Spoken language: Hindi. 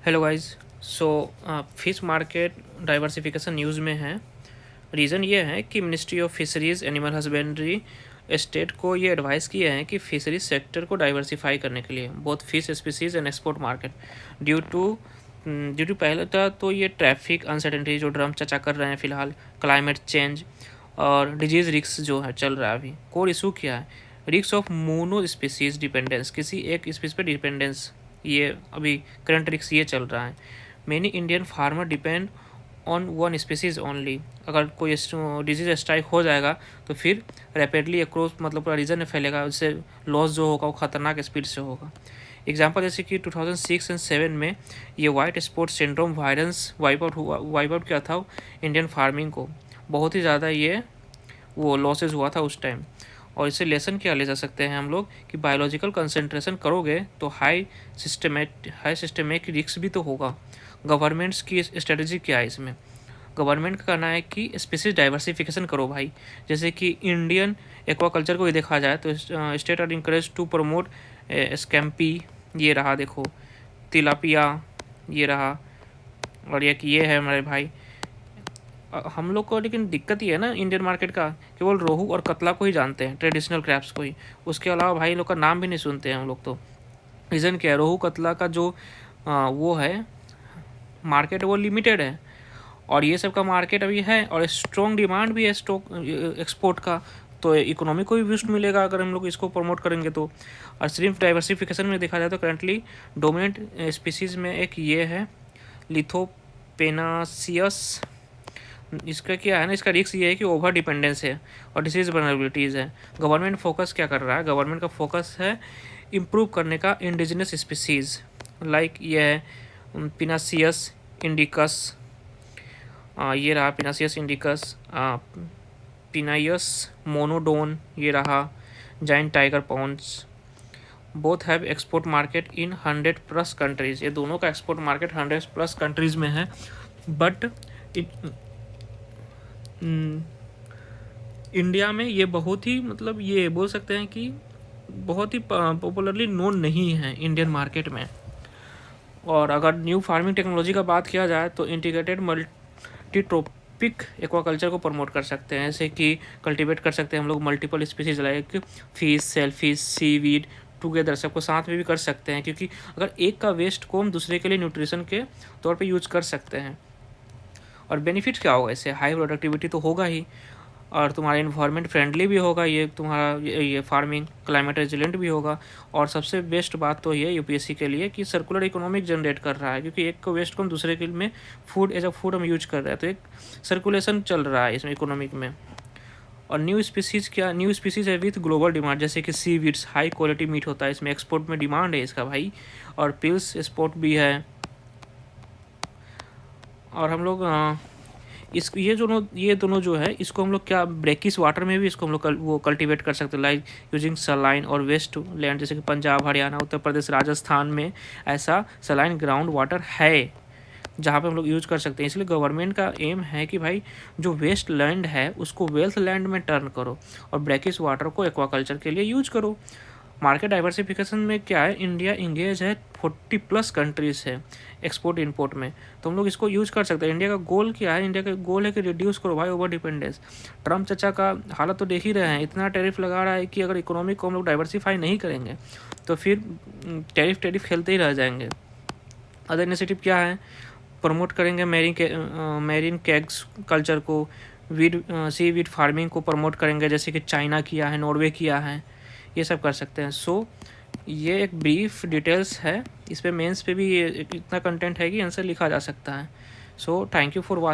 Hello guys. So fish market diversification news में है। रीज़न ये है कि ministry of fisheries animal husbandry state को ये एडवाइस किया है कि फिशरीज सेक्टर को डाइवर्सिफाई करने के लिए both fish species and export market due to पहले तो ये ट्रैफिक अनसर्टेनिटी जो ड्रम चर्चा कर रहे हैं फ़िलहाल, क्लाइमेट चेंज और डिजीज़ रिस्क जो है चल रहा है। अभी कोर इशू क्या है? Risk of mono species dependence, किसी एक स्पीस पे डिपेंडेंस, ये अभी करंट रिस्क ये चल रहा है। Many Indian farmer depend on one species only. अगर कोई डिजीज स्ट्राइक हो जाएगा तो फिर रैपिडली अक्रॉस मतलब पूरा रीजन में फैलेगा, उससे लॉस जो होगा वो खतरनाक स्पीड से होगा। एग्जाम्पल जैसे कि 2006 एंड 7 में ये white spot syndrome virus wipe out किया था इंडियन फार्मिंग को। बहुत ही ज़्यादा ये वो लॉसेज हुआ था उस टाइम। और इससे लेसन क्या ले जा सकते हैं हम लोग कि बायोलॉजिकल कंसंट्रेशन करोगे तो हाई सिस्टमिक रिस्क भी तो होगा। गवर्नमेंट्स की स्ट्रेटजी क्या है इसमें? गवर्नमेंट का कहना है कि स्पीसीज डाइवर्सिफिकेशन करो भाई। जैसे कि इंडियन एक्वाकल्चर को ही देखा जाए तो state are encourage to promote scampi, ये रहा देखो, तिलापिया ये रहा, और एक ये है हमारे भाई। हम लोग को लेकिन दिक्कत ये है ना इंडियन मार्केट का, केवल रोहू और कतला को ही जानते हैं, ट्रेडिशनल क्रैब्स को ही। उसके अलावा भाई लोग का नाम भी नहीं सुनते हैं हम लोग तो। रीज़न क्या है? रोहू कतला का जो वो है मार्केट वो लिमिटेड है, और ये सब का मार्केट अभी है और स्ट्रॉन्ग डिमांड भी है स्टॉक एक्सपोर्ट का। तो इकोनॉमी को भी बूस्ट मिलेगा अगर हम लोग इसको प्रमोट करेंगे तो। और सिर्फ डाइवर्सिफिकेशन में देखा जाए तो करंटली डोमिनेंट स्पीसीज में एक ये है लिथोपेनासियस। इसका क्या है ना, इसका रिस्क ये है कि ओवर डिपेंडेंस है और डिसीज वनरेबिलिटीज़ है। गवर्नमेंट फोकस क्या कर रहा है? गवर्नमेंट का फोकस है इम्प्रूव करने का इंडिजिनस स्पीसीज़, लाइक ये है पिनासियस इंडिकस, ये रहा पिनासियस इंडिकस, पिनायस मोनोडोन ये रहा, giant tiger ponds. Both have export market in 100+ countries. ये दोनों का एक्सपोर्ट मार्केट 100+ कंट्रीज़ में है। बट इंडिया में ये बहुत ही मतलब ये बोल सकते हैं कि बहुत ही पॉपुलरली नोन नहीं है इंडियन मार्केट में। और अगर न्यू फार्मिंग टेक्नोलॉजी का बात किया जाए तो इंटीग्रेटेड मल्टीट्रोपिक एक्वाकल्चर को प्रमोट कर सकते हैं, जैसे कि कल्टीवेट कर सकते हैं हम लोग multiple species like fish, shellfish, seaweed together, सबको साथ में भी कर सकते हैं, क्योंकि अगर एक का वेस्ट को हम दूसरे के लिए न्यूट्रिशन के तौर पे यूज कर सकते हैं। और बेनिफिट क्या होगा इससे? हाई प्रोडक्टिविटी तो होगा ही, और तुम्हारा इन्वायरमेंट फ्रेंडली भी होगा ये तुम्हारा ये फार्मिंग, क्लाइमेट रेजिलेंट भी होगा। और सबसे बेस्ट बात तो ये यूपीएससी के लिए कि सर्कुलर इकोनॉमिक जनरेट कर रहा है, क्योंकि एक को वेस्ट को हम दूसरे के में फूड एज अ फूड हम यूज कर रहे हैं, तो एक सर्कुलेशन चल रहा है इसमें इकोनॉमिक में। और न्यू स्पीसीज़ क्या? न्यू स्पीसीज़ है विथ ग्लोबल डिमांड, जैसे कि सी वीड्स, हाई क्वालिटी मीट होता है इसमें, एक्सपोर्ट में डिमांड है इसका भाई। और पिल्स एक्सपोर्ट भी है। और हम लोग इस ये दोनों जो है इसको हम लोग क्या ब्रेकिस वाटर में भी इसको हम लोग वो कल्टीवेट कर सकते हैं, लाइक यूजिंग सलाइन और वेस्ट लैंड, जैसे कि पंजाब, हरियाणा, उत्तर प्रदेश, राजस्थान में ऐसा सलाइन ग्राउंड वाटर है जहाँ पे हम लोग यूज़ कर सकते हैं। इसलिए गवर्नमेंट का एम है कि भाई जो वेस्ट लैंड है उसको वेल्थ लैंड में टर्न करो और ब्रेकिस वाटर को एक्वाकल्चर के लिए यूज करो। मार्केट डाइवर्सिफिकेशन में क्या है, इंडिया इंगेज है 40+ कंट्रीज है एक्सपोर्ट इंपोर्ट में, तो हम लोग इसको यूज़ कर सकते हैं। इंडिया का गोल क्या है? इंडिया का गोल है कि रिड्यूस करो भाई ओवर डिपेंडेंस। ट्रम्प चाचा का हालत तो देख ही रहे हैं, इतना टैरिफ लगा रहा है कि अगर इकोनॉमी को हम लोग डाइवर्सिफाई नहीं करेंगे तो फिर टैरिफ खेलते ही रह जाएंगे। अदर इनिशिएटिव क्या है? प्रमोट करेंगे मैरीन कैग्स कल्चर को, सी वीड फार्मिंग को प्रमोट करेंगे, जैसे कि चाइना किया है, नॉर्वे किया है, ये सब कर सकते हैं। सो ये एक ब्रीफ डिटेल्स है, इस पे मेंस पे भी ये इतना कंटेंट है कि आंसर लिखा जा सकता है। So thank you for watching.